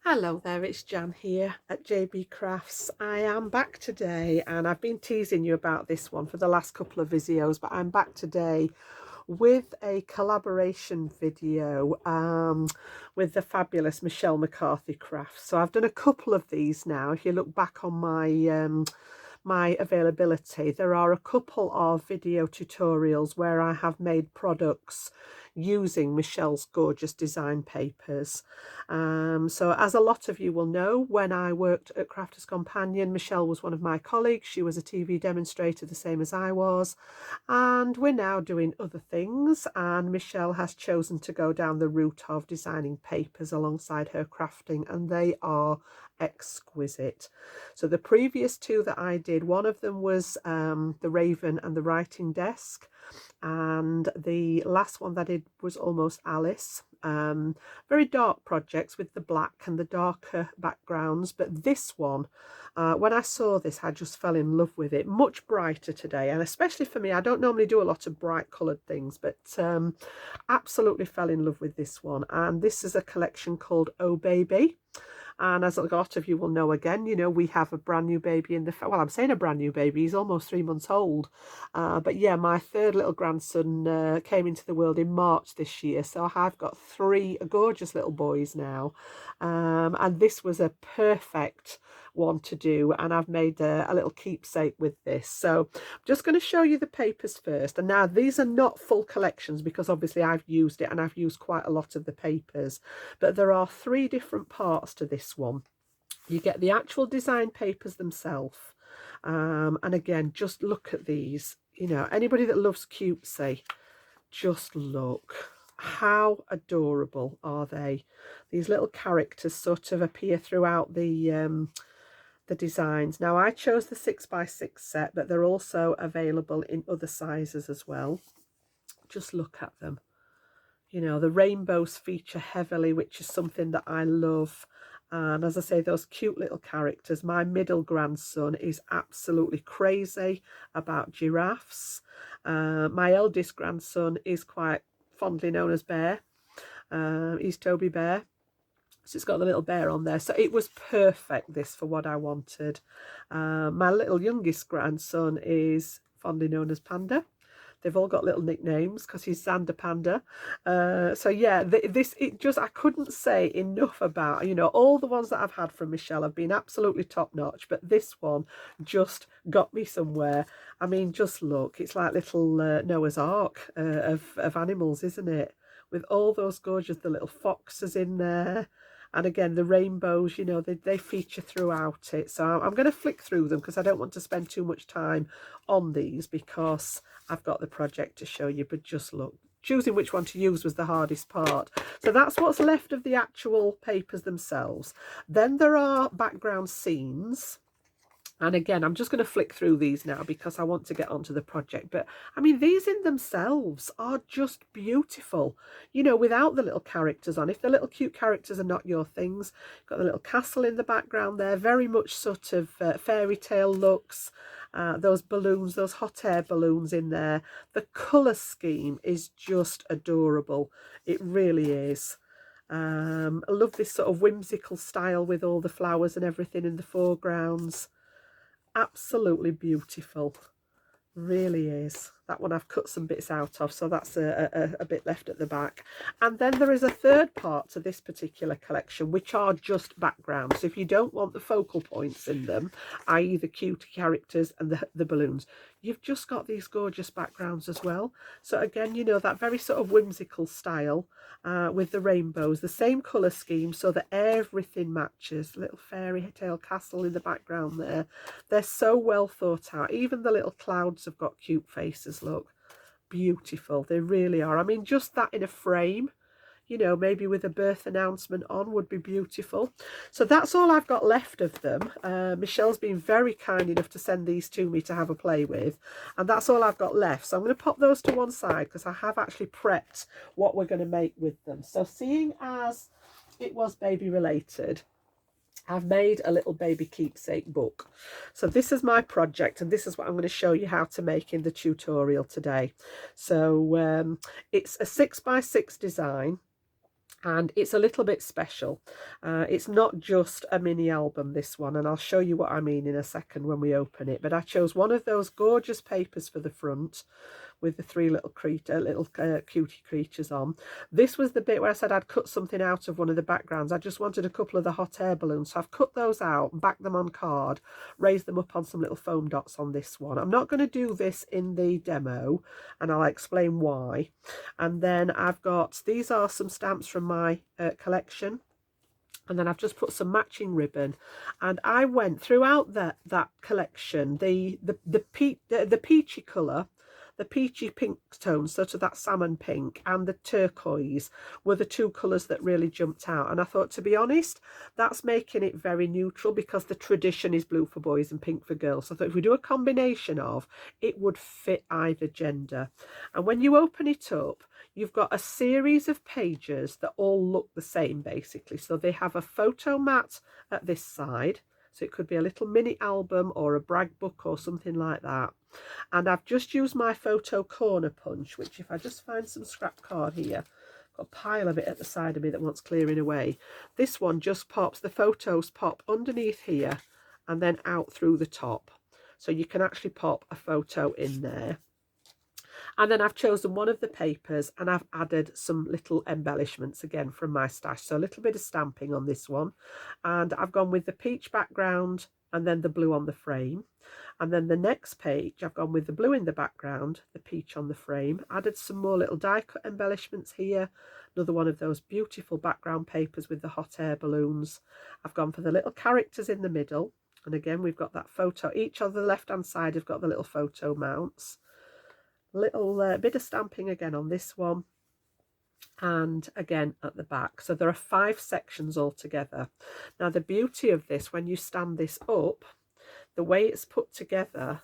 Hello there, it's Jan here at JB Crafts. I am back today and I've been teasing you about this one for the last couple of videos, but I'm back today with a collaboration video with the fabulous Michelle McCarthy Crafts. So I've done a couple of these now. If you look back on my availability, there are a couple of video tutorials where I have made products using Michelle's gorgeous design papers. So as a lot of you will know, when I worked at Crafters Companion, Michelle was one of my colleagues. She was a TV demonstrator the same as I was, and we're now doing other things, and Michelle has chosen to go down the route of designing papers alongside her crafting, and they are exquisite. So the previous two that I did, one of them was the Raven and the Writing Desk, and the last one that I did was Almost Alice. Very dark projects with the black and the darker backgrounds, but this one, when I saw this, I just fell in love with it. Much brighter today, and especially for me, I don't normally do a lot of bright coloured things, but absolutely fell in love with this one. And this is a collection called Oh Baby. And as a lot of you will know, again, you know, we have a brand new baby in the, well, I'm saying a brand new baby, he's almost 3 months old. But yeah, my third little grandson came into the world in March this year. So I've got three gorgeous little boys now. And this was a perfect one to do, and I've made a little keepsake with this. So I'm just going to show you the papers first. And now these are not full collections because obviously I've used it and I've used quite a lot of the papers, but there are three different parts to this one. You get the actual design papers themselves, and again, just look at these. You know, anybody that loves cutesy, just look. How adorable are they? These little characters sort of appear throughout the designs. Now I chose the 6x6 set, but they're also available in other sizes as well. Just look at them. You know, the rainbows feature heavily, which is something that I love. And as I say, those cute little characters. My middle grandson is absolutely crazy about giraffes. My eldest grandson is quite fondly known as Bear. He's Toby Bear. So it's got the little bear on there. So it was perfect, this, for what I wanted. My little youngest grandson is fondly known as Panda. They've all got little nicknames because he's Xander Panda. So yeah, I couldn't say enough about, you know, all the ones that I've had from Michelle have been absolutely top notch, but this one just got me somewhere. I mean, just look, it's like little Noah's Ark of animals, isn't it? With all those gorgeous, the little foxes in there. And again, the rainbows, you know, they feature throughout it. So I'm going to flick through them because I don't want to spend too much time on these because I've got the project to show you. But just look, choosing which one to use was the hardest part. So that's what's left of the actual papers themselves. Then there are background scenes. And again, I'm just going to flick through these now because I want to get onto the project. But I mean, these in themselves are just beautiful, you know, without the little characters on. If the little cute characters are not your things, got the little castle in the background there, very much sort of fairy tale looks. Those balloons, those hot air balloons in there. The colour scheme is just adorable. It really is. I love this sort of whimsical style with all the flowers and everything in the foregrounds. Absolutely beautiful, really is. That one I've cut some bits out of, so that's a bit left at the back. And then there is a third part to this particular collection, which are just backgrounds. So if you don't want the focal points in them, i.e. the cute characters and the balloons, you've just got these gorgeous backgrounds as well. So again, you know, that very sort of whimsical style with the rainbows, the same colour scheme so that everything matches. Little fairy tale castle in the background there. They're so well thought out. Even the little clouds have got cute faces, look. Beautiful, they really are. I mean, just that in a frame, you know, maybe with a birth announcement on would be beautiful. So that's all I've got left of them. Michelle's been very kind enough to send these to me to have a play with, and that's all I've got left. So I'm going to pop those to one side because I have actually prepped what we're going to make with them. So seeing as it was baby related, I've made a little baby keepsake book. So this is my project, and this is what I'm going to show you how to make in the tutorial today. So it's a 6x6 design. and it's a little bit special. It's not just a mini album, this one, and I'll show you what I mean in a second when we open it. But I chose one of those gorgeous papers for the front with the three little cutie creatures on. This was the bit where I said I'd cut something out of one of the backgrounds. I just wanted a couple of the hot air balloons, so I've cut those out, backed them on card, raised them up on some little foam dots on this one. I'm not going to do this in the demo, and I'll explain why. And then I've got, these are some stamps from my collection. And then I've just put some matching ribbon, and I went throughout that collection, the peachy colour, the peachy pink tone, sort of that salmon pink, and the turquoise were the two colours that really jumped out. And I thought, to be honest, that's making it very neutral, because the tradition is blue for boys and pink for girls. So I thought if we do a combination of, it would fit either gender. And when you open it up, you've got a series of pages that all look the same, basically. So they have a photo mat at this side. So it could be a little mini album or a brag book or something like that. And I've just used my photo corner punch, which, if I just find some scrap card here, I've got a pile of it at the side of me that wants clearing away. This one just pops, the photos pop underneath here and then out through the top. So you can actually pop a photo in there. And then I've chosen one of the papers and I've added some little embellishments again from my stash. So a little bit of stamping on this one. And I've gone with the peach background and then the blue on the frame. And then the next page, I've gone with the blue in the background, the peach on the frame, added some more little die cut embellishments here. Another one of those beautiful background papers with the hot air balloons. I've gone for the little characters in the middle. And again, we've got that photo. Each on the left-hand side have got the little photo mounts. Little bit of stamping again on this one, and again at the back. So there are 5 sections altogether. Now the beauty of this, when you stand this up, the way it's put together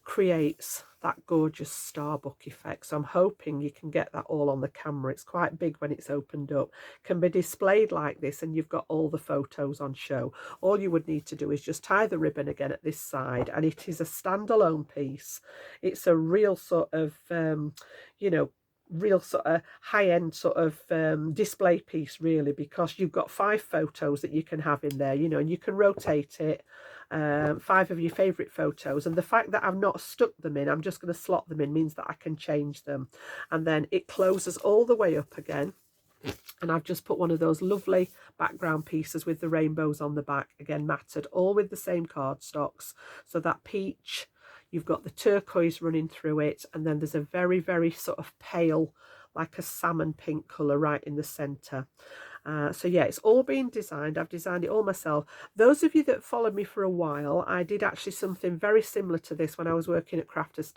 creates that gorgeous starbuck effect. So I'm hoping you can get that all on the camera. It's quite big when it's opened up. Can be displayed like this, and you've got all the photos on show. All you would need to do is just tie the ribbon again at this side, and it is a standalone piece. It's a real sort of you know, real sort of high-end sort of display piece, really, because you've got 5 photos that you can have in there, you know, and you can rotate it. 5 of your favorite photos, and the fact that I've not stuck them in, I'm just going to slot them in, means that I can change them. And then it closes all the way up again, and I've just put one of those lovely background pieces with the rainbows on the back, again matted, all with the same cardstocks. So that peach, you've got the turquoise running through it, and then there's a very, very sort of pale, like a salmon pink colour right in the centre. So yeah, it's all been designed. I've designed it all myself. Those of you that followed me for a while, I did actually something very similar to this when I was working at Crafters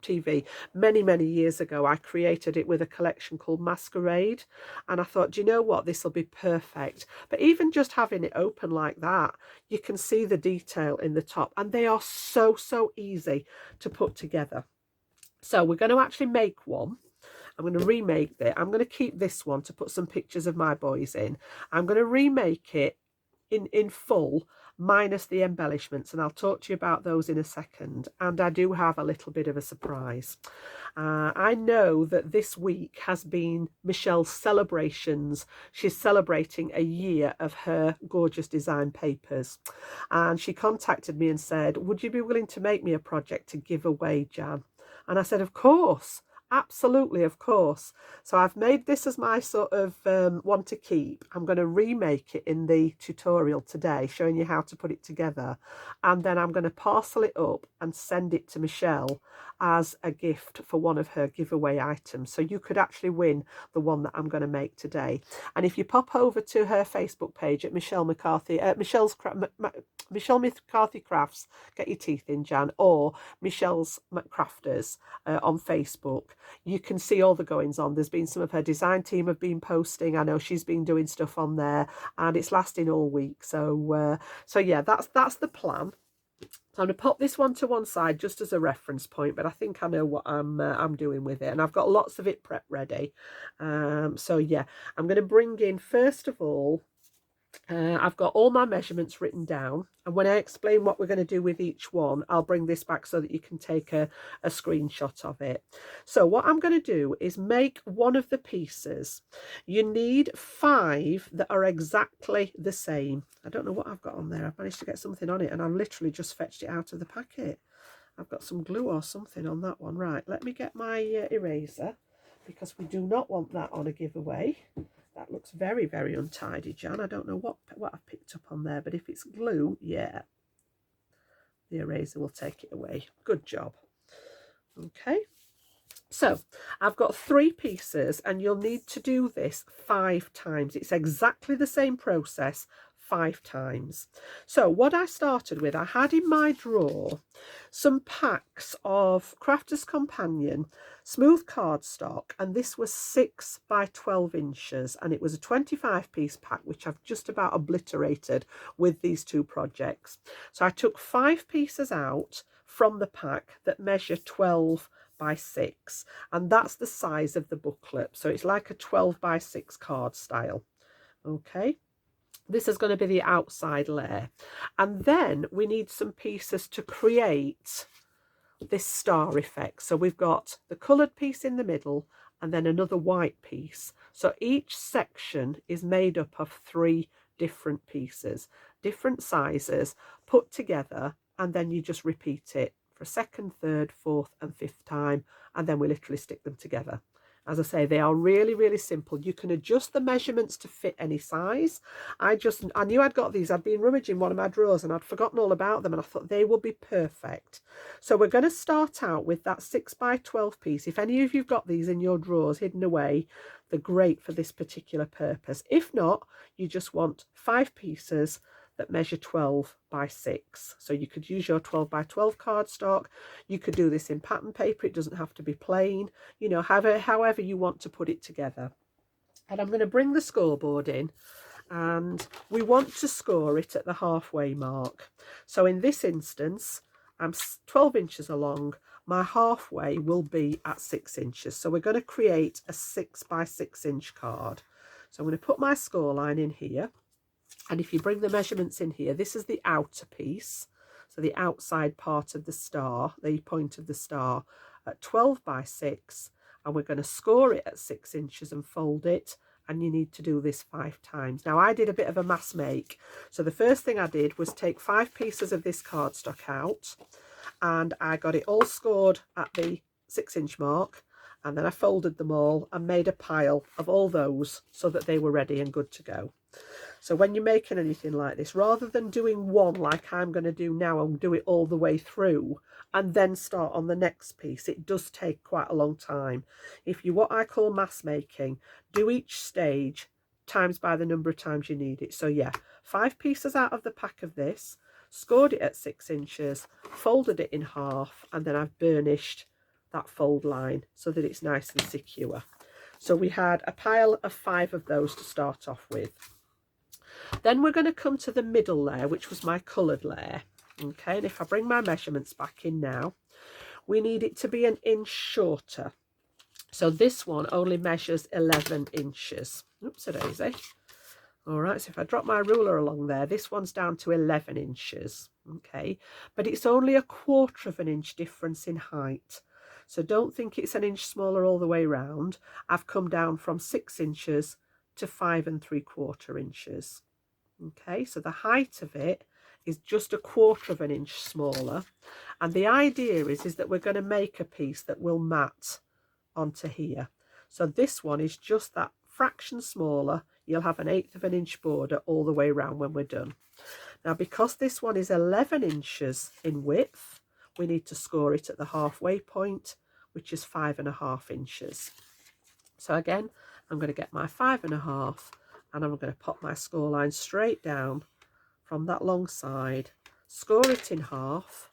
TV many years ago. I created it with a collection called Masquerade, and I thought, do you know what, this will be perfect. But even just having it open like that, you can see the detail in the top, and they are so easy to put together. So we're going to actually make one. I'm going to remake it. I'm going to keep this one to put some pictures of my boys in. I'm going to remake it in full, minus the embellishments, and I'll talk to you about those in a second. And I do have a little bit of a surprise. I know that this week has been Michelle's celebrations. She's celebrating a year of her gorgeous design papers, and she contacted me and said, would you be willing to make me a project to give away, Jan? And I said, of course. Absolutely, of course. So I've made this as my sort of one to keep. I'm going to remake it in the tutorial today, showing you how to put it together. And then I'm going to parcel it up and send it to Michelle as a gift for one of her giveaway items. So you could actually win the one that I'm going to make today. And if you pop over to her Facebook page at Michelle McCarthy, Michelle McCarthy Crafts, get your teeth in, Jan, or Michelle's Crafters on Facebook, you can see all the goings on. There's been some of her design team have been posting. I know she's been doing stuff on there, and it's lasting all week. So yeah, that's the plan. So I'm going to pop this one to one side just as a reference point, but I think I know what I'm doing with it, and I've got lots of it prepped ready. So yeah, I'm going to bring in, first of all, I've got all my measurements written down, and when I explain what we're going to do with each one, I'll bring this back so that you can take a screenshot of it. So what I'm going to do is make one of the pieces. You need 5 that are exactly the same. I don't know what I've got on there. I've managed to get something on it, and I've literally just fetched it out of the packet. I've got some glue or something on that one. Right, let me get my eraser, because we do not want that on a giveaway. That looks very, very untidy, Jan. I don't know what I've picked up on there, but if it's glue, yeah, the eraser will take it away. Good job. Okay, so I've got 3 pieces, and you'll need to do this 5 times. It's exactly the same process 5 times. So what I started with, I had in my drawer some packs of Crafter's Companion smooth cardstock, and this was 6 by 12 inches, and it was a 25-piece pack, which I've just about obliterated with these 2 projects. So I took 5 pieces out from the pack that measure 12 by 6, and that's the size of the booklet. So it's like a 12 by 6 card style. Okay, this is going to be the outside layer, and then we need some pieces to create this star effect. So we've got the coloured piece in the middle and then another white piece. So each section is made up of 3 different pieces, different sizes, put together, and then you just repeat it for a 2nd, 3rd, 4th and 5th time, and then we literally stick them together. As I say, they are really, really simple. You can adjust the measurements to fit any size. I knew I'd got these. I'd been rummaging one of my drawers and I'd forgotten all about them, and I thought they will be perfect. So we're going to start out with that 6 by 12 piece. If any of you've got these in your drawers hidden away, they're great for this particular purpose. If not, you just want 5 pieces that measure 12 by 6. So you could use your 12 by 12 cardstock. You could do this in pattern paper. It doesn't have to be plain, you know, however you want to put it together. And I'm going to bring the scoreboard in, and we want to score it at the halfway mark. So in this instance, I'm 12 inches along. My halfway will be at 6 inches. So we're going to create a 6 by 6 inch card. So I'm going to put my score line in here. And if you bring the measurements in here, this is the outer piece. So the outside part of the star, the point of the star, at 12 by 6. And we're going to score it at 6 inches and fold it. And you need to do this 5 times. Now, I did a bit of a mass make. So the first thing I did was take 5 pieces of this cardstock out. And I got it all scored at the 6 inch mark. And then I folded them all and made a pile of all those so that they were ready and good to go. So when you're making anything like this, rather than doing one like I'm going to do now and do it all the way through and then start on the next piece, it does take quite a long time. If you what I call mass making, do each stage times by the number of times you need it. So yeah, 5 pieces out of the pack of this, scored it at 6 inches, folded it in half, and then I've burnished that fold line so that it's nice and secure. So we had a pile of 5 of those to start off with. Then we're going to come to the middle layer, which was my coloured layer. Okay, and if I bring my measurements back in now, we need it to be an inch shorter. So this one only measures 11 inches. Oops, a daisy. All right, so if I drop my ruler along there, this one's down to 11 inches. Okay, but it's only a 1/4 of an inch difference in height. So don't think it's an inch smaller all the way round. I've come down from 6 inches to 5 3/4 inches. Okay, so the height of it is just a 1/4 of an inch smaller. And the idea is that we're going to make a piece that will mat onto here. So this one is just that fraction smaller. You'll have an 1/8 of an inch border all the way around when we're done. Now, because this one is 11 inches in width, we need to score it at the halfway point, which is 5.5 inches. So again, I'm going to get my 5.5, and I'm going to pop my score line straight down from that long side, score it in half,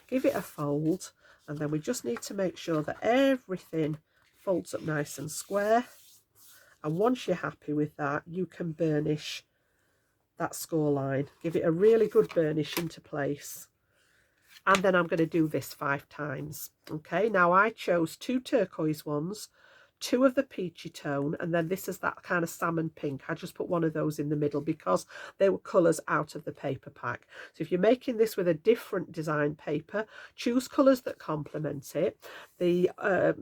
give it a fold, and then we just need to make sure that everything folds up nice and square. And once you're happy with that, you can burnish that score line. Give it a really good burnish into place. And then I'm going to do this 5 times. Okay, now I chose 2 turquoise ones, 2 of the peachy tone, and then this is that kind of salmon pink. I just put one of those in the middle because they were colours out of the paper pack. So if you're making this with a different design paper, choose colours that complement it. The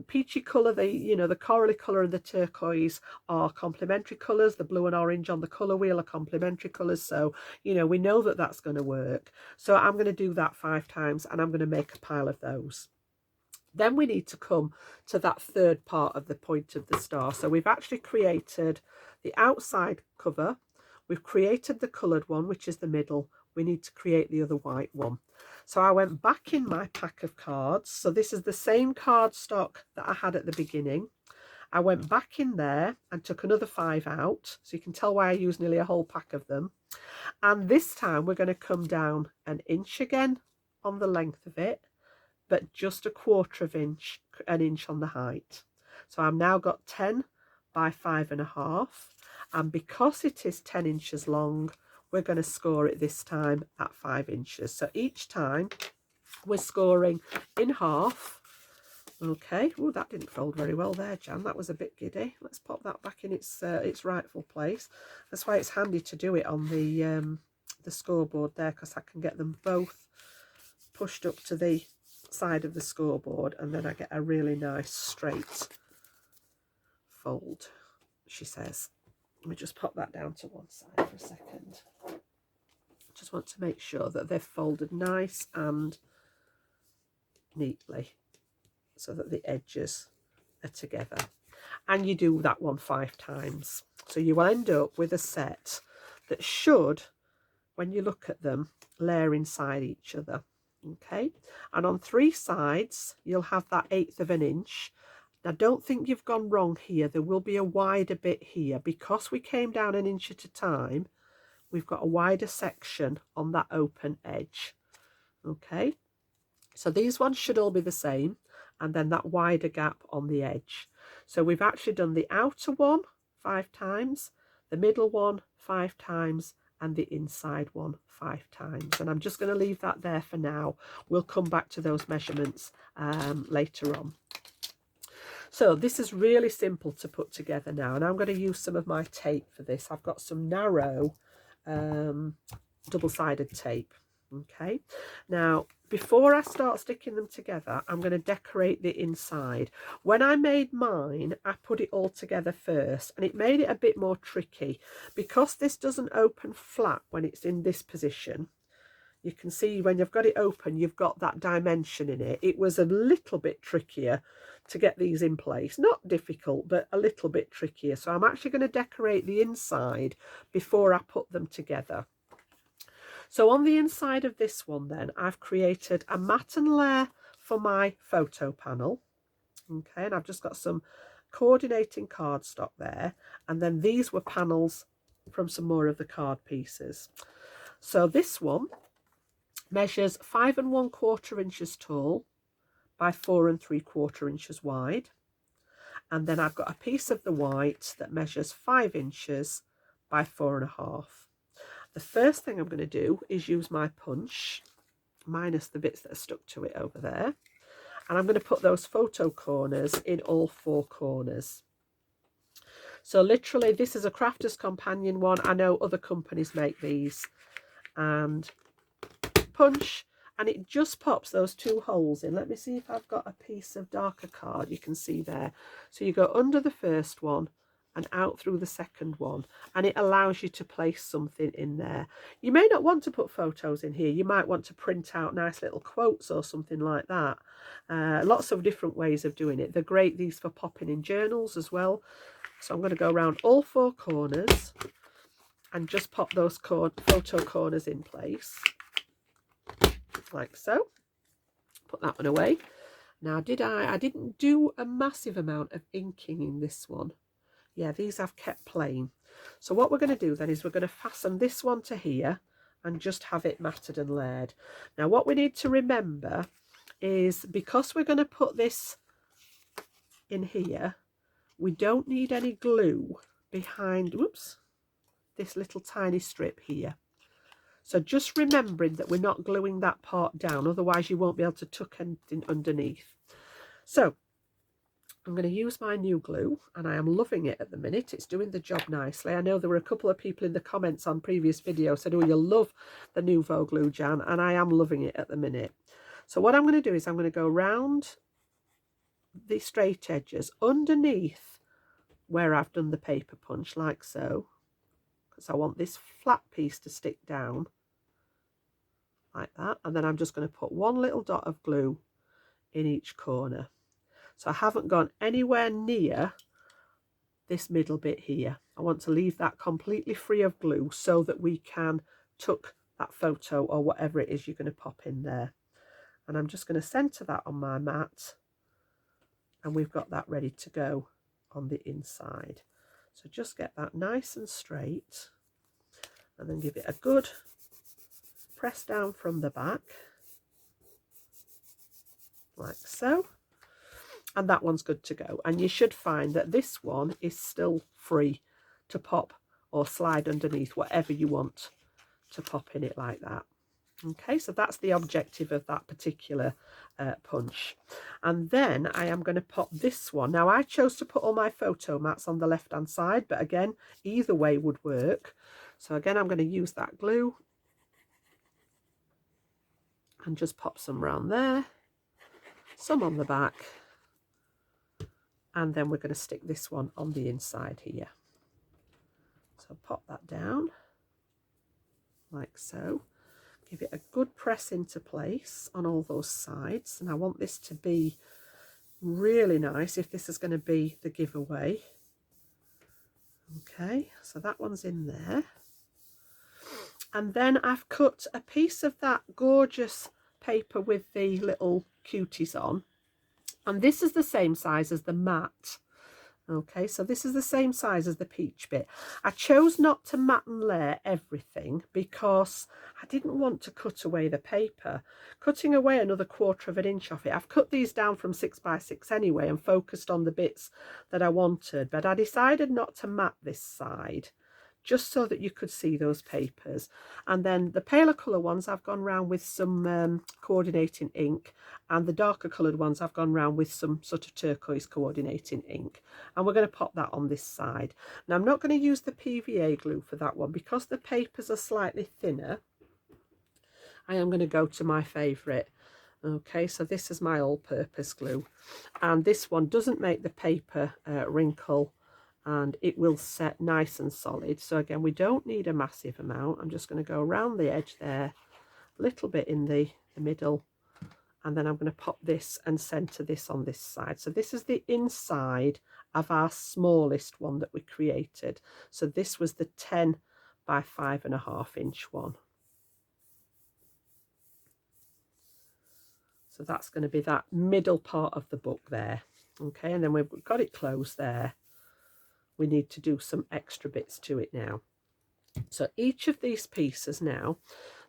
peachy colour, the corally colour and the turquoise are complementary colours. The blue and orange on the colour wheel are complementary colours. So, we know that that's going to work. So I'm going to do that 5 times, and I'm going to make a pile of those. Then we need to come to that third part of the point of the star. So we've actually created the outside cover. We've created the coloured one, which is the middle. We need to create the other white one. So I went back in my pack of cards. So this is the same cardstock that I had at the beginning. I went back in there and took another 5 out. So you can tell why I used nearly a whole pack of them. And this time we're going to come down an inch again on the length of it, but just an inch on the height. So I've now got 10 by 5.5, and because it is 10 inches long, we're going to score it this time at 5 inches. So each time we're scoring in half. Okay, oh, that didn't fold very well there, Jan. That was a bit giddy. Let's pop that back in its rightful place. That's why it's handy to do it on the scoreboard there, because I can get them both pushed up to the side of the scoreboard, and then I get a really nice straight fold, she says. Let me just pop that down to one side for a second. Just want to make sure that they're folded nice and neatly so that the edges are together. And you do that one 5 times. So you end up with a set that should, when you look at them, layer inside each other. Okay, and on 3 sides you'll have that 1/8 of an inch. Now don't think you've gone wrong here. There will be a wider bit here because we came down an inch at a time. We've got a wider section on that open edge. Okay, so these ones should all be the same, and then that wider gap on the edge. So we've actually done the outer one 5 times, the middle one 5 times, and the inside one 5 times. And I'm just going to leave that there for now. We'll come back to those measurements later on. So this is really simple to put together now, and I'm going to use some of my tape for this. I've got some narrow double-sided tape. Okay, now before I start sticking them together, I'm going to decorate the inside. When I made mine, I put it all together first, and it made it a bit more tricky because this doesn't open flat when it's in this position. You can see when you've got it open, you've got that dimension in it. It was a little bit trickier to get these in place. Not difficult, but a little bit trickier. So I'm actually going to decorate the inside before I put them together. So on the inside of this one then, I've created a matten layer for my photo panel. Okay, and I've just got some coordinating cardstock there. And then these were panels from some more of the card pieces. So this one measures 5 1/4 inches tall by 4 3/4 inches wide. And then I've got a piece of the white that measures 5 inches by 4.5. The first thing I'm going to do is use my punch, minus the bits that are stuck to it over there. And I'm going to put those photo corners in all 4 corners. So literally, this is a Crafter's Companion one. I know other companies make these. And punch, and it just pops those 2 holes in. Let me see if I've got a piece of darker card you can see there. So you go under the first one and out through the second one, and it allows you to place something in there. You may not want to put photos in here. You might want to print out nice little quotes or something like that. Lots of different ways of doing it. They're great, these, for popping in journals as well. So I'm going to go around all 4 corners and just pop those photo corners in place, like so. Put that one away. Now, I didn't do a massive amount of inking in this one. Yeah, these I've kept plain. So what we're going to do then is we're going to fasten this one to here and just have it matted and layered. Now, what we need to remember is, because we're going to put this in here, we don't need any glue behind, whoops, this little tiny strip here. So just remembering that we're not gluing that part down, otherwise you won't be able to tuck anything underneath. So I'm going to use my new glue, and I am loving it at the minute. It's doing the job nicely. I know there were a couple of people in the comments on previous videos said, oh, you love the Nouveau glue, Jan, and I am loving it at the minute. So what I'm going to do is I'm going to go round the straight edges underneath where I've done the paper punch, like so, because I want this flat piece to stick down like that. And then I'm just going to put one little dot of glue in each corner. So I haven't gone anywhere near this middle bit here. I want to leave that completely free of glue so that we can tuck that photo or whatever it is you're going to pop in there. And I'm just going to center that on my mat, and we've got that ready to go on the inside. So just get that nice and straight, and then give it a good press down from the back, like so. And that one's good to go. And you should find that this one is still free to pop or slide underneath whatever you want to pop in it like that. Okay, so that's the objective of that particular punch. And then I am going to pop this one. Now I chose to put all my photo mats on the left hand side, but again, either way would work. So again, I'm going to use that glue and just pop some around there, some on the back. And then we're going to stick this one on the inside here. So pop that down like so. Give it a good press into place on all those sides. And I want this to be really nice if this is going to be the giveaway. Okay, so that one's in there. And then I've cut a piece of that gorgeous paper with the little cuties on. And this is the same size as the mat. Okay, so this is the same size as the peach bit. I chose not to mat and layer everything because I didn't want to cut away the paper. Cutting away another 1/4 of an inch off it. I've cut these down from 6 by 6 anyway and focused on the bits that I wanted. But I decided not to mat this side, just so that you could see those papers. And then the paler colour ones I've gone round with some coordinating ink, and the darker coloured ones I've gone round with some sort of turquoise coordinating ink. And we're going to pop that on this side. Now I'm not going to use the PVA glue for that one because the papers are slightly thinner. I am going to go to my favourite. Okay, so this is my all-purpose glue, and this one doesn't make the paper wrinkle, and it will set nice and solid. So again, we don't need a massive amount. I'm just going to go around the edge there, a little bit in the middle, and then I'm going to pop this and center this on this side. So this is the inside of our smallest one that we created. So this was the 10 by 5.5 inch one. So that's going to be that middle part of the book there. Okay, and then we've got it closed there. We need to do some extra bits to it now. So each of these pieces now,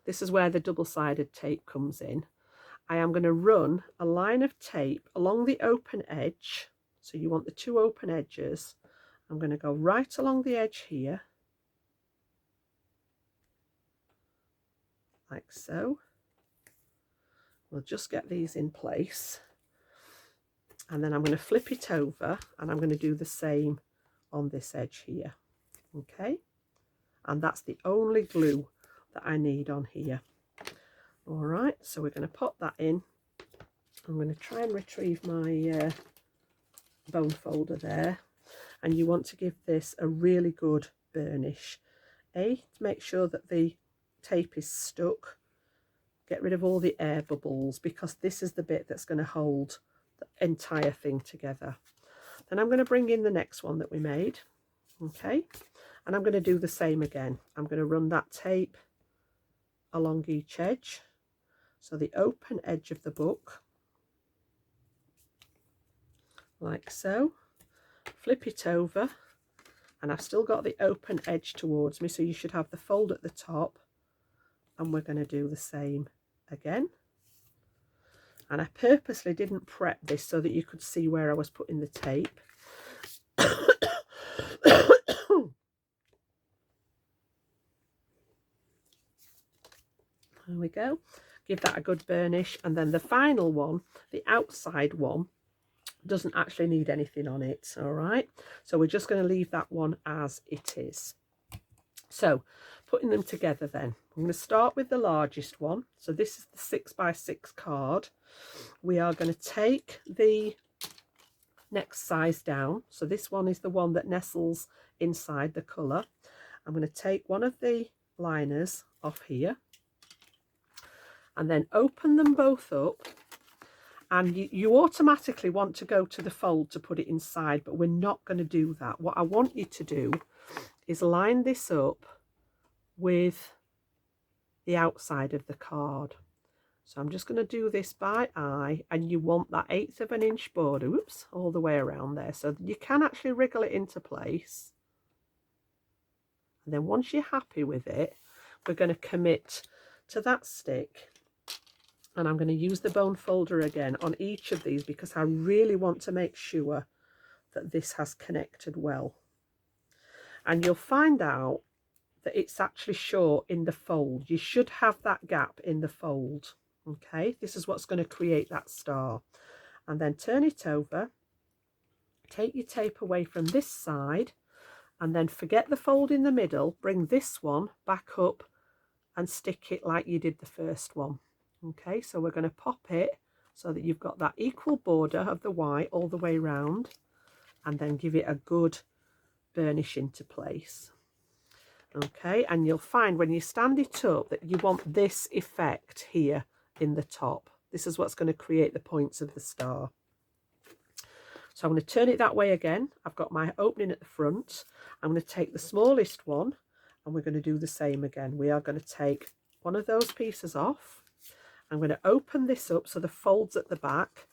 this is where the double-sided tape comes in. I am going to run a line of tape along the open edge. So you want the 2 open edges. I'm going to go right along the edge here, like so. We'll just get these in place. And then I'm going to flip it over, and I'm going to do the same on this edge here. Okay, and that's the only glue that I need on here. All right, so we're going to pop that in. I'm going to try and retrieve my bone folder there, and you want to give this a really good burnish. To make sure that the tape is stuck. Get rid of all the air bubbles, because this is the bit that's going to hold the entire thing together. Then I'm going to bring in the next one that we made. Okay, and I'm going to do the same again. I'm going to run that tape along each edge. So the open edge of the book, like so. Flip it over, and I've still got the open edge towards me, so you should have the fold at the top, and we're going to do the same again. And I purposely didn't prep this so that you could see where I was putting the tape. There we go. Give that a good burnish. And then the final one, the outside one, Doesn't actually need anything on it. All right, so we're just going to leave that one as it is. So putting them together then, I'm going to start with the largest one. So this is the 6x6 card. We are going to take the next size down. So this one is the one that nestles inside the colour. I'm going to take one of the liners off here and then open them both up. And you automatically want to go to the fold to put it inside, but we're not going to do that. What I want you to do is line this up with the outside of the card. So I'm just going to do this by eye, and you want that 1/8 of an inch border, oops, all the way around there. So you can actually wriggle it into place. And then once you're happy with it, we're going to commit to that stick. And I'm going to use the bone folder again on each of these because I really want to make sure that this has connected well. And you'll find out that it's actually short in the fold. You should have that gap in the fold. Okay, this is what's going to create that star. And then turn it over, take your tape away from this side, and then forget the fold in the middle, bring this one back up and stick it like you did the first one. Okay, so we're going to pop it so that you've got that equal border of the white all the way round, and then give it a good burnish into place. Okay, and you'll find when you stand it up that you want this effect here in the top. This is what's going to create the points of the star. So I'm going to turn it that way again. I've got my opening at the front. I'm going to take the smallest one and we're going to do the same again. We are going to take one of those pieces off. I'm going to open this up so the fold's at the back,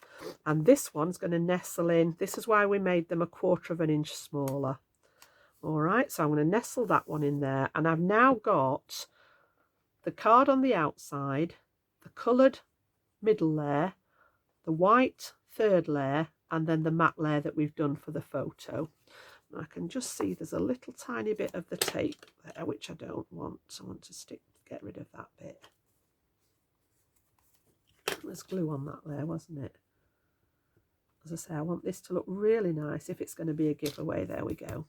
and this one's going to nestle in. This is why we made them 1/4 of an inch smaller. All right, so I'm going to nestle that one in there, and I've now got the card on the outside, the coloured middle layer, the white third layer, and then the matte layer that we've done for the photo. And I can just see there's a little tiny bit of the tape there, which I don't want. I want to get rid of that bit. There's glue on that there, wasn't it? As I say, I want this to look really nice if it's going to be a giveaway. There we go.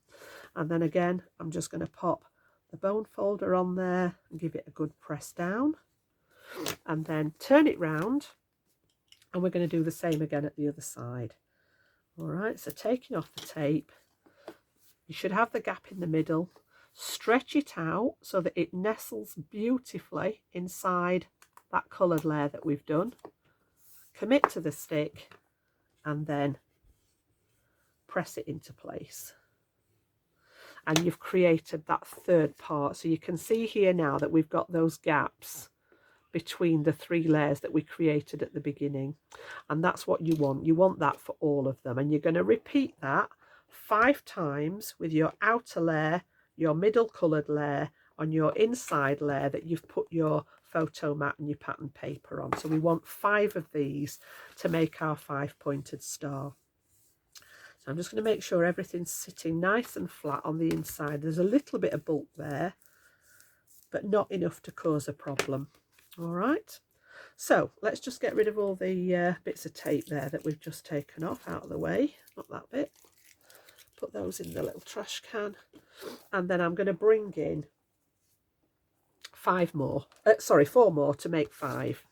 And then again, I'm just going to pop the bone folder on there and give it a good press down. And then turn it round. And we're going to do the same again at the other side. All right, so taking off the tape, you should have the gap in the middle. Stretch it out so that it nestles beautifully inside that coloured layer that we've done. Commit to the stick and then press it into place. And you've created that third part. So you can see here now that we've got those gaps between the 3 layers that we created at the beginning. And that's what you want. You want that for all of them. And you're going to repeat that 5 times with your outer layer, your middle coloured layer, on your inside layer that you've put your photo mat and your pattern paper on. So we want 5 of these to make our 5-pointed star. So I'm just going to make sure everything's sitting nice and flat on the inside. There's a little bit of bulk there, but not enough to cause a problem. All right, so let's just get rid of all the bits of tape there that we've just taken off out of the way. Not that bit. Put those in the little trash can. And then I'm going to bring in 4 more to make 5.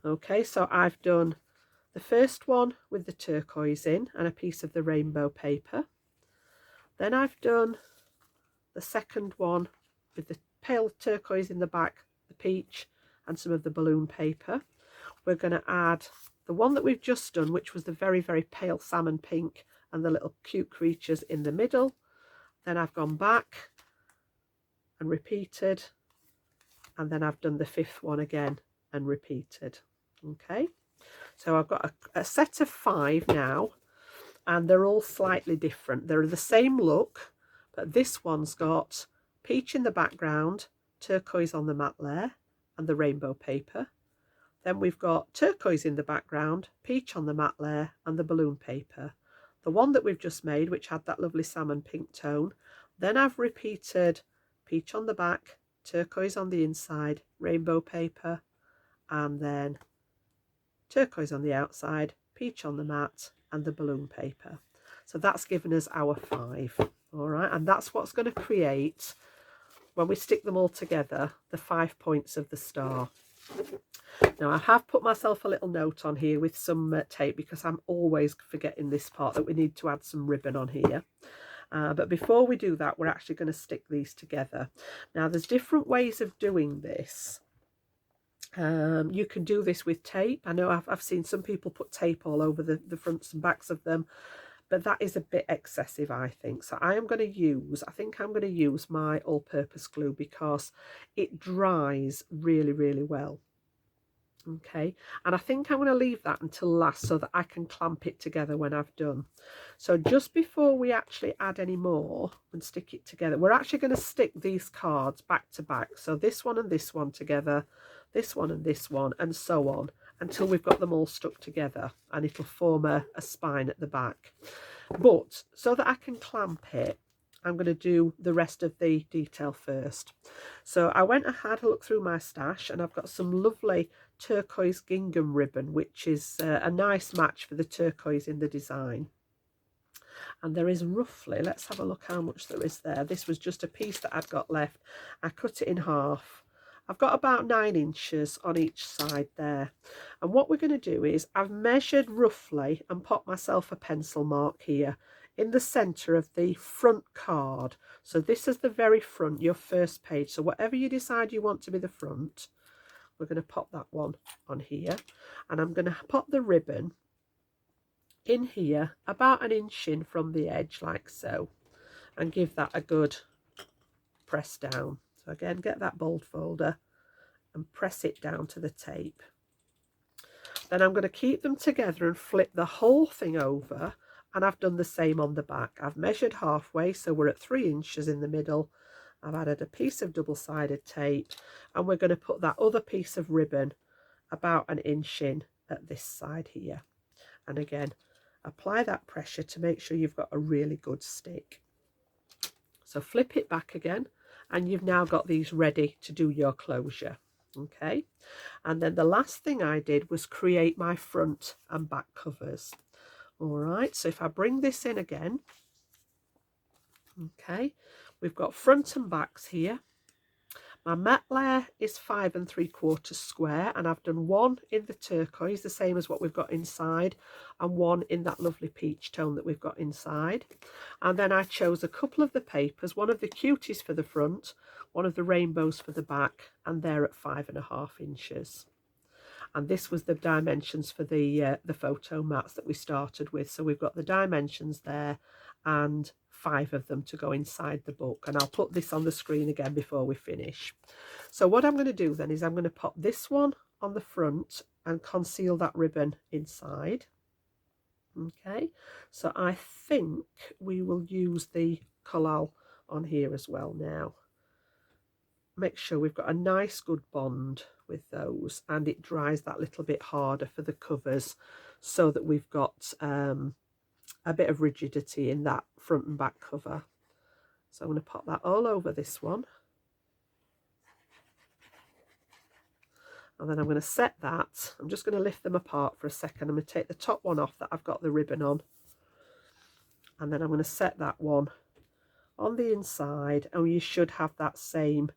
Okay, so I've done the first one with the turquoise in and a piece of the rainbow paper. Then I've done the second one with the pale turquoise in the back, the peach, and some of the balloon paper. We're going to add the one that we've just done, which was the very, very pale salmon pink and the little cute creatures in the middle. Then I've gone back and repeated, and then I've done the 5th one again and repeated. Okay, so I've got a set of 5 now, and they're all slightly different. They're the same look, but this one's got peach in the background, turquoise on the matte layer, and the rainbow paper. Then we've got turquoise in the background, peach on the matte layer, and the balloon paper. The one that we've just made, which had that lovely salmon pink tone. Then I've repeated peach on the back, turquoise on the inside, rainbow paper, and then turquoise on the outside, peach on the mat, and the balloon paper. So that's given us our 5. All right, and that's what's going to create, when we stick them all together, the 5 points of the star. Now I have put myself a little note on here with some tape, because I'm always forgetting this part, that we need to add some ribbon on here. But before we do that, we're actually going to stick these together. Now there's different ways of doing this. You can do this with tape. I know I've seen some people put tape all over the fronts and backs of them, but that is a bit excessive, I think. So I think I'm going to use my all-purpose glue, because it dries really, really well. Okay, and I think I'm going to leave that until last, so that I can clamp it together when I've done. So just before we actually add any more and stick it together, we're actually going to stick these cards back to back. So this one and this one together, this one and this one, and so on, until we've got them all stuck together, and it'll form a spine at the back. But so that I can clamp it, I'm going to do the rest of the detail first. So I went and had a look through my stash, and I've got some lovely turquoise gingham ribbon, which is a nice match for the turquoise in the design. And there is roughly, let's have a look how much there is there. This was just a piece that I'd got left. I cut it in half. I've got about 9 inches on each side there. And what we're going to do is, I've measured roughly and popped myself a pencil mark here in the center of the front card. So this is the very front, your first page. So whatever you decide you want to be the front, we're going to pop that one on here, and I'm going to pop the ribbon in here about 1 inch in from the edge, like so, and give that a good press down. So again, get that bold folder and press it down to the tape. Then I'm going to keep them together and flip the whole thing over, and I've done the same on the back. I've measured halfway, so we're at 3 inches in the middle. I've added a piece of double-sided tape, and we're going to put that other piece of ribbon about 1 inch in at this side here. And again, apply that pressure to make sure you've got a really good stick. So flip it back again, and you've now got these ready to do your closure. Okay, and then the last thing I did was create my front and back covers. All right, so if I bring this in again, okay, we've got front and backs here. My mat layer is 5 3/4 square, and I've done one in the turquoise, the same as what we've got inside, and one in that lovely peach tone that we've got inside. And then I chose a couple of the papers, one of the cuties for the front, one of the rainbows for the back, and they're at 5.5 inches. And this was the dimensions for the photo mats that we started with. So we've got the dimensions there, and 5 of them to go inside the book. And I'll put this on the screen again before we finish. So what I'm going to do then is, I'm going to pop this one on the front and conceal that ribbon inside. Okay, so I think we will use the collal on here as well now. Make sure we've got a nice good bond with those, and it dries that little bit harder for the covers, so that we've got a bit of rigidity in that front and back cover. So I'm going to pop that all over this one, and then I'm going to set that. I'm just going to lift them apart for a second. I'm going to take the top one off that I've got the ribbon on, and then I'm going to set that one on the inside, and you should have that same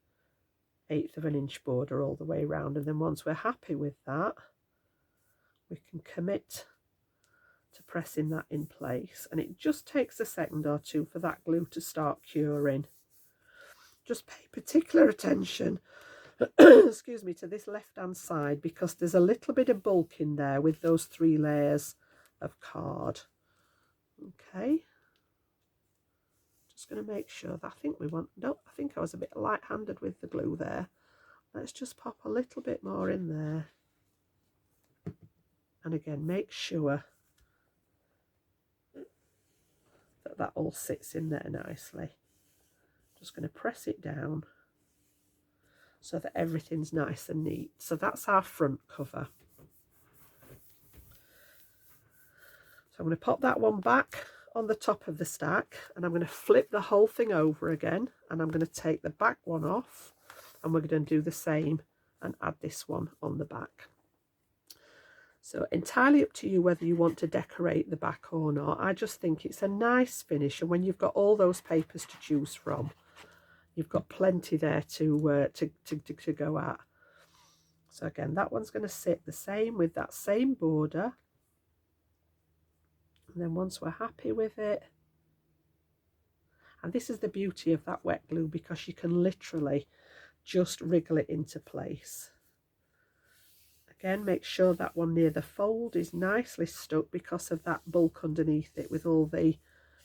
1/8 of an inch border all the way around. And then once we're happy with that, we can commit to pressing that in place, and it just takes a second or two for that glue to start curing. Just pay particular attention excuse me, to this left hand side, because there's a little bit of bulk in there with those 3 layers of card. Okay, just going to make sure that I think I was a bit light-handed with the glue there. Let's just pop a little bit more in there, and again make sure that that all sits in there nicely. Just going to press it down so that everything's nice and neat. So that's our front cover. So I'm going to pop that one back on the top of the stack, and I'm going to flip the whole thing over again, and I'm going to take the back one off, and we're going to do the same and add this one on the back. So entirely up to you whether you want to decorate the back or not. I just think it's a nice finish, and when you've got all those papers to choose from, you've got plenty there to go at. So again, that one's going to sit the same with that same border. And then once we're happy with it, and this is the beauty of that wet glue, because you can literally just wriggle it into place. Again, make sure that one near the fold is nicely stuck because of that bulk underneath it with all the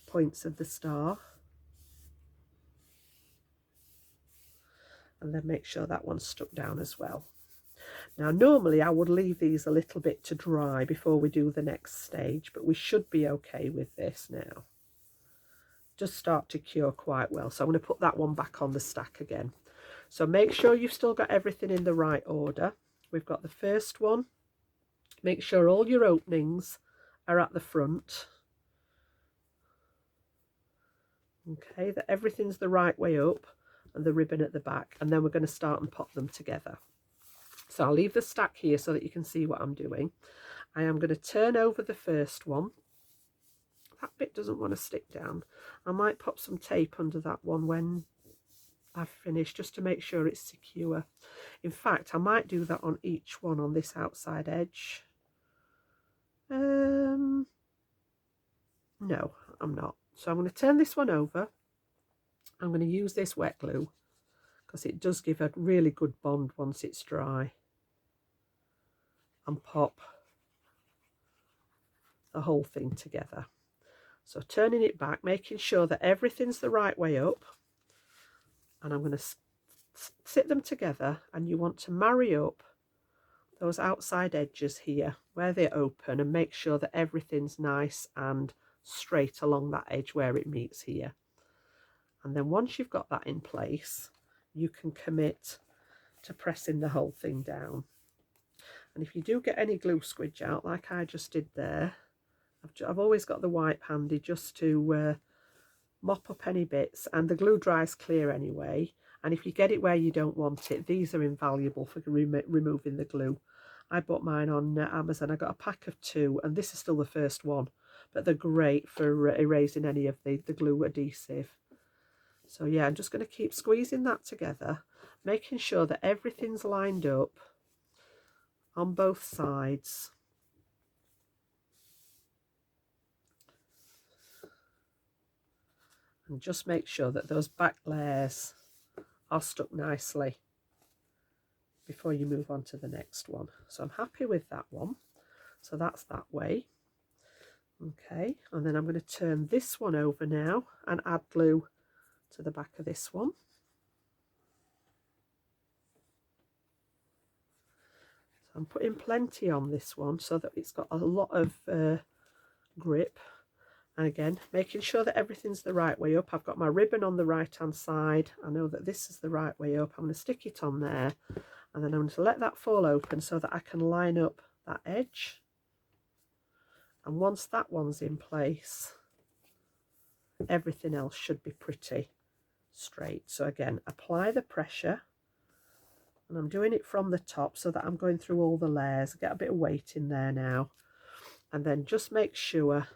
points of the star. And then make sure that one's stuck down as well. Now normally I would leave these a little bit to dry before we do the next stage, but we should be okay with this now. Just start to cure quite well. So I'm going to put that one back on the stack again. So make sure you've still got everything in the right order. We've got the first one. Make sure all your openings are at the front. Okay, that everything's the right way up and the ribbon at the back. And then we're going to start and pop them together. So I'll leave the stack here so that you can see what I'm doing. I am going to turn over the first one. That bit doesn't want to stick down. I might pop some tape under that one when I've finished, just to make sure it's secure. In fact, I might do that on each one on this outside edge. No, I'm not. So I'm going to turn this one over. I'm going to use this wet glue because it does give a really good bond once it's dry. And pop the whole thing together. So turning it back, making sure that everything's the right way up. And I'm going to sit them together, and you want to marry up those outside edges here where they're open and make sure that everything's nice and straight along that edge where it meets here. And then once you've got that in place, you can commit to pressing the whole thing down. And if you do get any glue squidge out like I just did there, I've always got the wipe handy just to mop up any bits, and the glue dries clear anyway. And if you get it where you don't want it, these are invaluable for removing the glue. I bought mine on Amazon. I got a pack of 2, and this is still the first one, but they're great for erasing any of the glue adhesive. So yeah, I'm just going to keep squeezing that together, making sure that everything's lined up on both sides. And just make sure that those back layers are stuck nicely before you move on to the next one. So I'm happy with that one. So that's that way. Okay, and then I'm going to turn this one over now and add glue to the back of this one. So I'm putting plenty on this one so that it's got a lot of grip. And again, making sure that everything's the right way up. I've got my ribbon on the right hand side. I know that this is the right way up. I'm going to stick it on there, and then I'm going to let that fall open so that I can line up that edge. And once that one's in place, everything else should be pretty straight. So again, apply the pressure, and I'm doing it from the top so that I'm going through all the layers. Get a bit of weight in there now, and then just make sure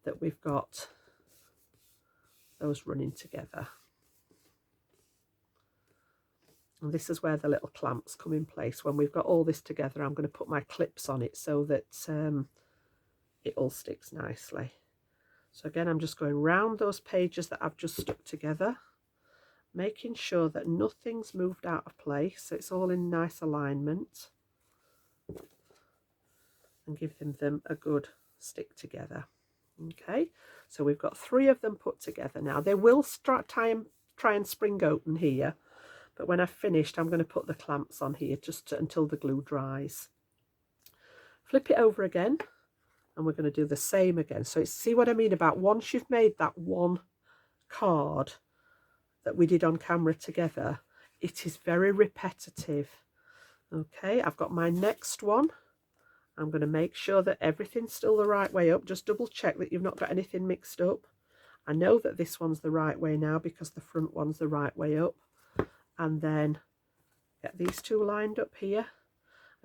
that we've got those running together. And this is where the little clamps come in place. When we've got all this together, I'm going to put my clips on it so that it all sticks nicely. So again, I'm just going round those pages that I've just stuck together, making sure that nothing's moved out of place, so it's all in nice alignment, and give them a good stick together. Okay, so we've got 3 of them put together now. They will try and spring open here, but when I've finished, I'm going to put the clamps on here just until the glue dries. Flip it over again, and we're going to do the same again. So see what I mean about once you've made that one card that we did on camera together, it is very repetitive. Okay, I've got my next one. I'm going to make sure that everything's still the right way up. Just double check that you've not got anything mixed up. I know that this one's the right way now because the front one's the right way up. And then get these 2 lined up here.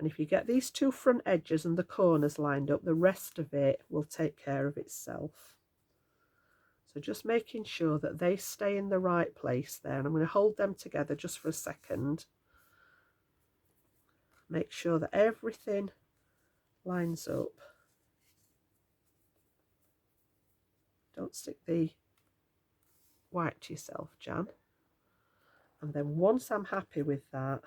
And if you get these two front edges and the corners lined up, the rest of it will take care of itself. So just making sure that they stay in the right place there. And I'm going to hold them together just for a second. Make sure that everything lines up. Don't stick the white to yourself, Jan. And then once I'm happy with that,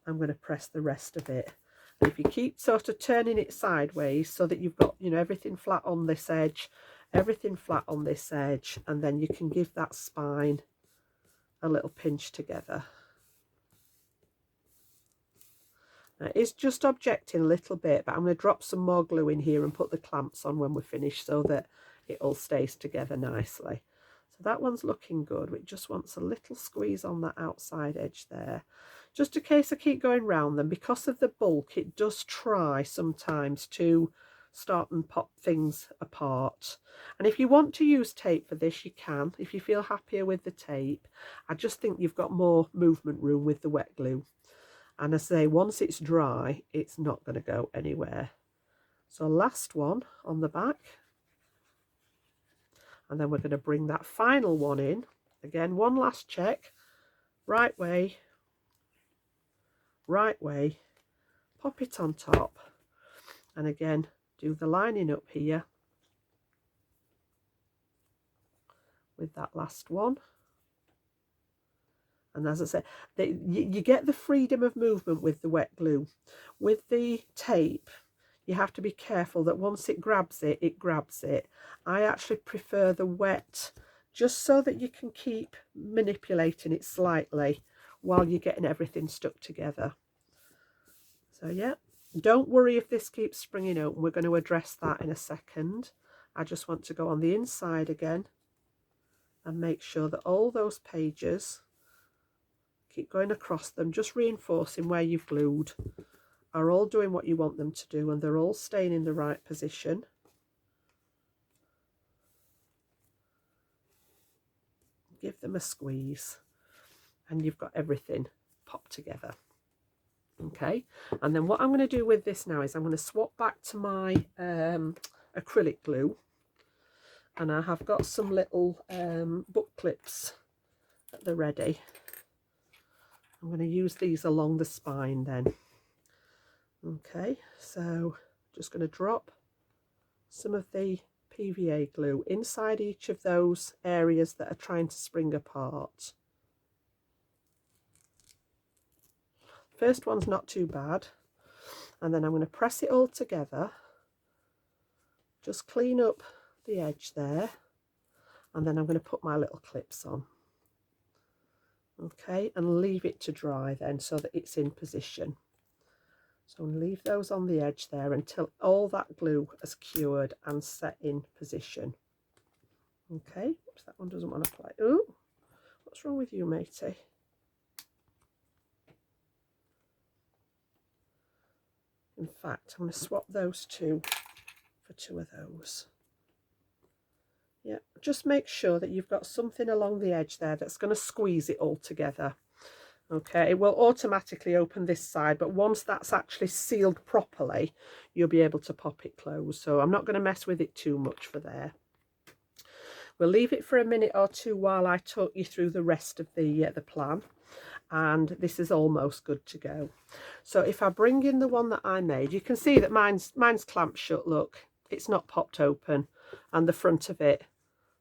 I'm going to press the rest of it. And if you keep sort of turning it sideways so that you've got, you know, everything flat on this edge, everything flat on this edge, and then you can give that spine a little pinch together. Now, it's just objecting a little bit, but I'm going to drop some more glue in here and put the clamps on when we're finished so that it all stays together nicely. So that one's looking good. It just wants a little squeeze on that outside edge there. Just in case I keep going round them, because of the bulk, it does try sometimes to start and pop things apart. And if you want to use tape for this, you can. If you feel happier with the tape, I just think you've got more movement room with the wet glue. And as I say, once it's dry, it's not going to go anywhere. So last one on the back. And then we're going to bring that final one in. Again, one last check. Right way. Right way. Pop it on top. And again, do the lining up here with that last one. And as I said, you get the freedom of movement with the wet glue. With the tape, you have to be careful that once it grabs it, it grabs it. I actually prefer the wet, just so that you can keep manipulating it slightly while you're getting everything stuck together. So yeah, don't worry if this keeps springing open. We're going to address that in a second. I just want to go on the inside again and make sure that all those pages, keep going across them, just reinforcing where you've glued, are all doing what you want them to do, and they're all staying in the right position. Give them a squeeze and you've got everything popped together. Okay, and then what I'm going to do with this now is I'm going to swap back to my acrylic glue, and I have got some little book clips at the ready. I'm going to use these along the spine then. Okay, so just going to drop some of the PVA glue inside each of those areas that are trying to spring apart. First one's not too bad, and then I'm going to press it all together, just clean up the edge there, and then I'm going to put my little clips on. Okay, and leave it to dry then so that it's in position. So I'm going to leave those on the edge there until all that glue has cured and set in position. Okay, oops, that one doesn't want to play. Oh, what's wrong with you, matey? In fact, I'm going to swap those two for two of those. Yeah, just make sure that you've got something along the edge there that's going to squeeze it all together. Okay, it will automatically open this side, but once that's actually sealed properly, you'll be able to pop it closed. So I'm not going to mess with it too much for there. We'll leave it for a minute or two while I talk you through the rest of the plan. And this is almost good to go. So if I bring in the one that I made, you can see that mine's clamped shut. Look, it's not popped open, and the front of it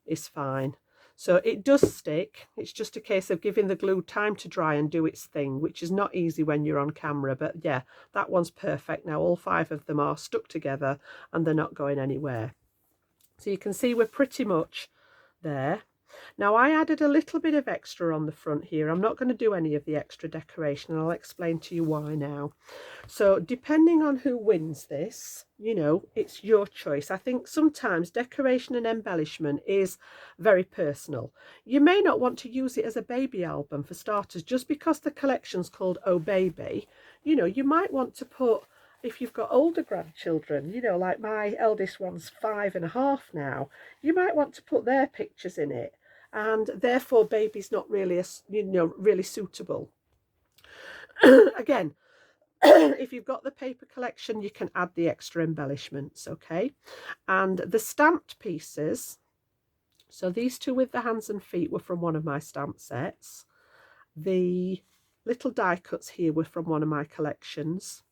is fine. So it does stick. It's just a case of giving the glue time to dry and do its thing, which is not easy when you're on camera. But yeah, that one's perfect now. All 5 of them are stuck together and they're not going anywhere. So you can see we're pretty much there. Now I added a little bit of extra on the front here. I'm not going to do any of the extra decoration, and I'll explain to you why now. So depending on who wins this, you know, it's your choice. I think sometimes decoration and embellishment is very personal. You may not want to use it as a baby album for starters, just because the collection's called Oh Baby. You know, you might want to put, if you've got older grandchildren, you know, like my eldest one's 5.5 now, you might want to put their pictures in it, and therefore baby's not really, really suitable. Again, If you've got the paper collection, you can add the extra embellishments, okay? And the stamped pieces, so these two with the hands and feet were from one of my stamp sets. The little die cuts here were from one of my collections.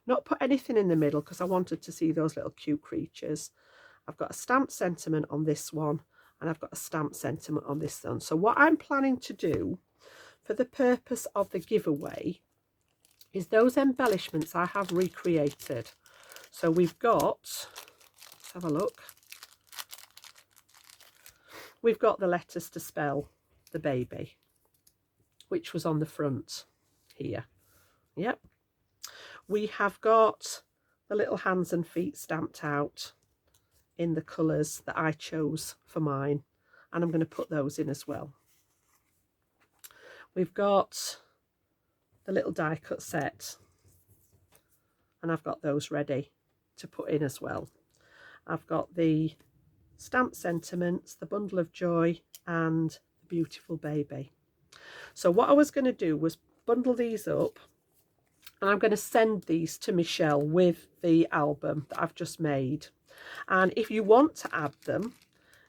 Not put anything in the middle because I wanted to see those little cute creatures. I've got a stamped sentiment on this one, and I've got a stamped sentiment on this one. So what I'm planning to do for the purpose of the giveaway is those embellishments I have recreated. So we've got, let's have a look. We've got the letters to spell the baby, which was on the front here. Yep. We have got the little hands and feet stamped out in the colours that I chose for mine, and I'm going to put those in as well. We've got the little die cut set, and I've got those ready to put in as well. I've got the stamped sentiments, the bundle of joy, and the beautiful baby. So what I was going to do was bundle these up, and I'm going to send these to Michelle with the album that I've just made. And if you want to add them,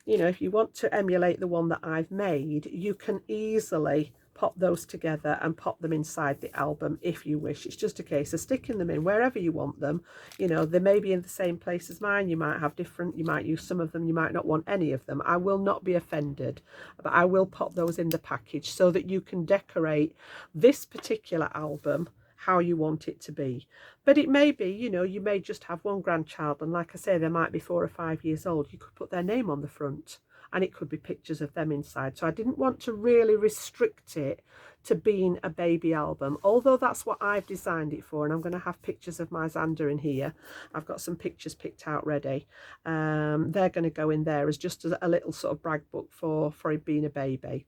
you know, if you want to emulate the one that I've made, you can easily pop those together and pop them inside the album if you wish. It's just a case of sticking them in wherever you want them. You know, they may be in the same place as mine. You might have different, you might use some of them, you might not want any of them. I will not be offended, but I will pop those in the package so that you can decorate this particular album how you want it to be. But it may be, you know, you may just have one grandchild, and like I say, they might be 4 or 5 years old. You could put their name on the front, and it could be pictures of them inside. So I didn't want to really restrict it to being a baby album, although that's what I've designed it for. And I'm going to have pictures of my Xander in here. I've got some pictures picked out ready. They're going to go in there as just a little sort of brag book for it being a baby.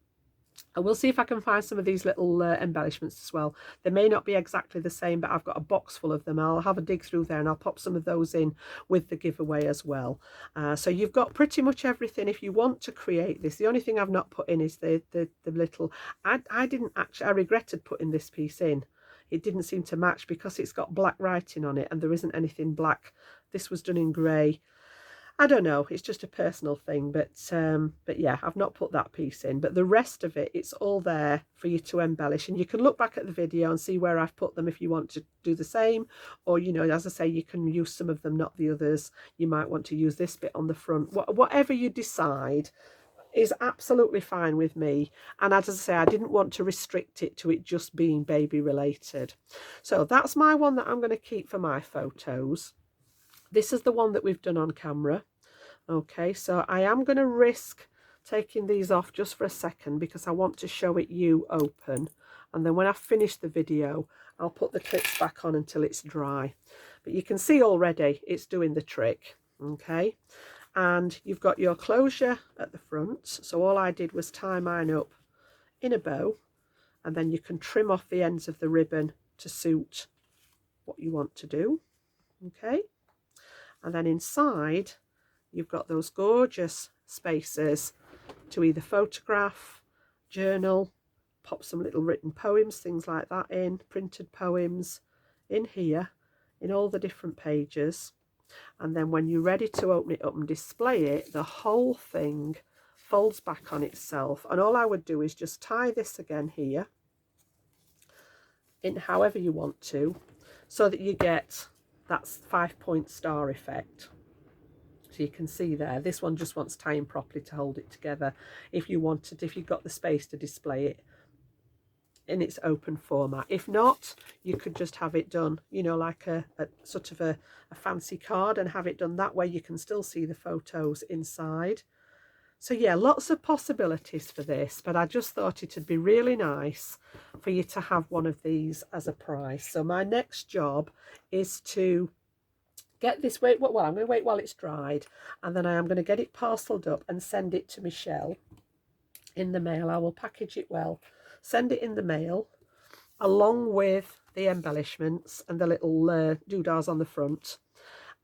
I will see if I can find some of these little embellishments as well. They may not be exactly the same, but I've got a box full of them. I'll have a dig through there and I'll pop some of those in with the giveaway as well. So you've got pretty much everything if you want to create this. The only thing I've not put in is the little... I didn't actually... I regretted putting this piece in. It didn't seem to match because it's got black writing on it and there isn't anything black. This was done in grey. I don't know, it's just a personal thing, but yeah, I've not put that piece in. But the rest of it, it's all there for you to embellish. And you can look back at the video and see where I've put them if you want to do the same. Or, you know, as I say, you can use some of them, not the others. You might want to use this bit on the front. Whatever you decide is absolutely fine with me. And as I say, I didn't want to restrict it to it just being baby related. So that's my one that I'm going to keep for my photos. This is the one that we've done on camera. Okay, so I am going to risk taking these off just for a second because I want to show it you open. And then when I finish the video, I'll put the clips back on until it's dry. But you can see already it's doing the trick. Okay, and you've got your closure at the front. So all I did was tie mine up in a bow. And then you can trim off the ends of the ribbon to suit what you want to do. Okay. And then inside, you've got those gorgeous spaces to either photograph, journal, pop some little written poems, things like that in, printed poems in here, in all the different pages. And then when you're ready to open it up and display it, the whole thing folds back on itself. And all I would do is just tie this again here, in however you want to, so that you get that 5-point star effect. So you can see there, this one just wants tying properly to hold it together. If you wanted, if you've got the space to display it in its open format. If not, you could just have it done, you know, like a sort of a fancy card and have it done that way. You can still see the photos inside. So yeah, lots of possibilities for this, but I just thought it would be really nice for you to have one of these as a prize. So my next job is to get this, well, I'm going to wait while it's dried, and then I am going to get it parcelled up and send it to Michelle in the mail. I will package it well, send it in the mail, along with the embellishments and the little doodahs on the front.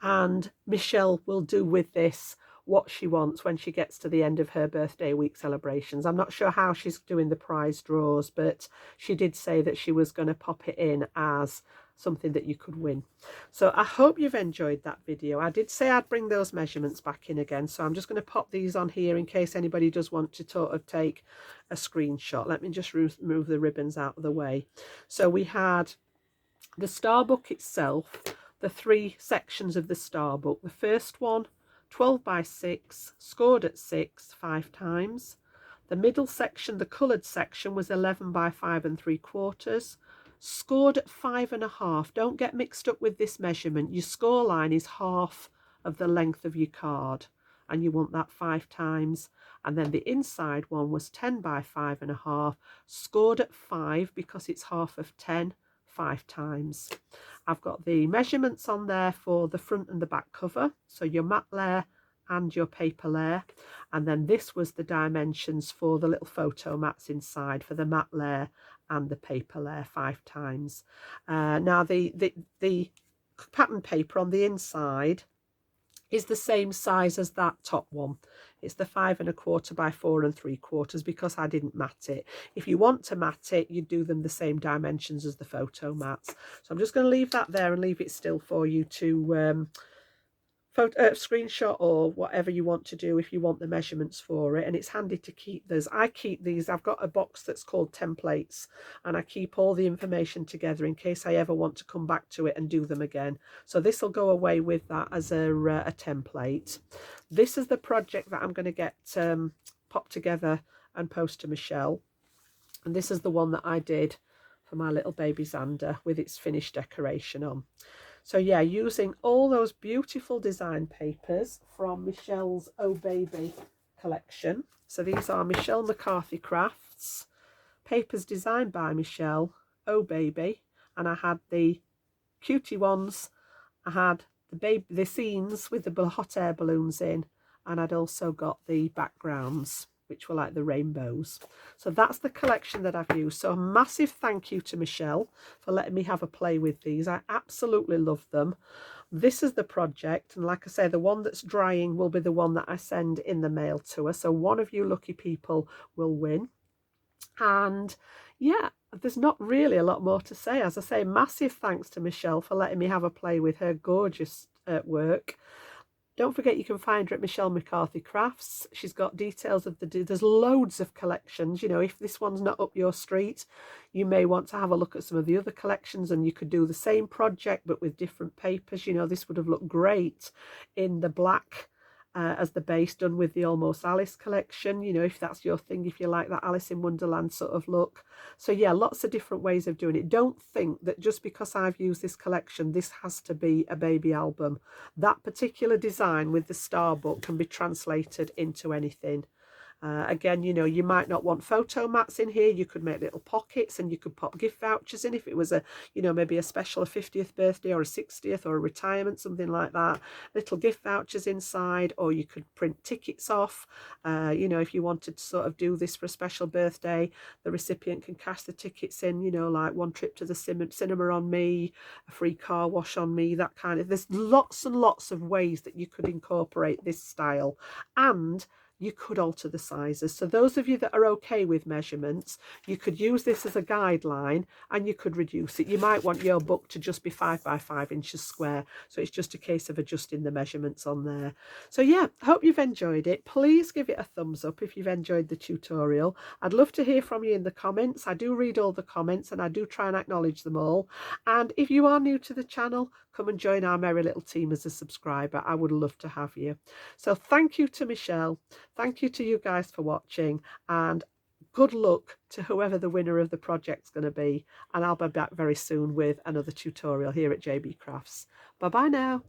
And Michelle will do with this what she wants when she gets to the end of her birthday week celebrations. I'm not sure how she's doing the prize draws, but she did say that she was going to pop it in as something that you could win. So I hope you've enjoyed that video. I did say I'd bring those measurements back in again, so I'm just going to pop these on here in case anybody does want to sort of take a screenshot. Let me just remove the ribbons out of the way. So we had the star book itself, the 3 sections of the star book. The first one, 12 by 6, scored at 6 5 times. The middle section, the coloured section, was 11 by 5 3/4, scored at 5.5. Don't get mixed up with this measurement. Your score line is half of the length of your card, and you want that 5 times. And then the inside one was 10 by 5.5, scored at 5 because it's half of 10, 5 times. I've got the measurements on there for the front and the back cover, so your matte layer and your paper layer, and then this was the dimensions for the little photo mats inside for the matte layer and the paper layer, 5 times. Now the pattern paper on the inside is the same size as that top one. It's the 5 1/4 by 4 3/4 because I didn't mat it. If you want to mat it, you do them the same dimensions as the photo mats. So I'm just going to leave that there and leave it still for you to screenshot or whatever you want to do if you want the measurements for it. And it's handy to keep those. I keep these, I've got a box that's called templates, and I keep all the information together in case I ever want to come back to it and do them again. So this will go away with that as a template. This is the project that I'm going to get popped together and post to Michelle, and this is the one that I did for my little baby Xander with its finished decoration on. So yeah, using all those beautiful design papers from Michelle's Oh Baby collection. So these are Michelle McCarthy Crafts, papers designed by Michelle, Oh Baby, and I had the cutie ones, I had the scenes with the hot air balloons in, and I'd also got the backgrounds, which were like the rainbows. So that's the collection that I've used. So a massive thank you to Michelle for letting me have a play with these. I absolutely love them. This is the project, and like I say, the one that's drying will be the one that I send in the mail to her. So one of you lucky people will win. And yeah, there's not really a lot more to say. As I say, massive thanks to Michelle for letting me have a play with her gorgeous work. Don't forget you can find her at Michelle McCarthy Crafts. She's got details of there's loads of collections. You know, if this one's not up your street, you may want to have a look at some of the other collections, and you could do the same project but with different papers. You know, this would have looked great in the black as the base, done with the Almost Alice collection, you know, if that's your thing, if you like that Alice in Wonderland sort of look. So yeah, lots of different ways of doing it. Don't think that just because I've used this collection, this has to be a baby album. That particular design with the star book can be translated into anything. Again, you know, you might not want photo mats in here. You could make little pockets, and you could pop gift vouchers in if it was a, you know, maybe a special, a 50th birthday or a 60th or a retirement, something like that. Little gift vouchers inside, or you could print tickets off. You know, if you wanted to sort of do this for a special birthday, the recipient can cash the tickets in, you know, like one trip to the cinema on me, a free car wash on me, that kind of. There's lots and lots of ways that you could incorporate this style, and you could alter the sizes. So those of you that are okay with measurements, you could use this as a guideline, and you could reduce it. You might want your book to just be 5 by 5 inches square, so it's just a case of adjusting the measurements on there. So yeah, I hope you've enjoyed it. Please give it a thumbs up if you've enjoyed the tutorial. I'd love to hear from you in the comments. I do read all the comments, and I do try and acknowledge them all. And if you are new to the channel, come and join our merry little team as a subscriber. I would love to have you. So thank you to Michelle. Thank you to you guys for watching, and good luck to whoever the winner of the project's going to be. And I'll be back very soon with another tutorial here at JB Crafts. Bye bye now.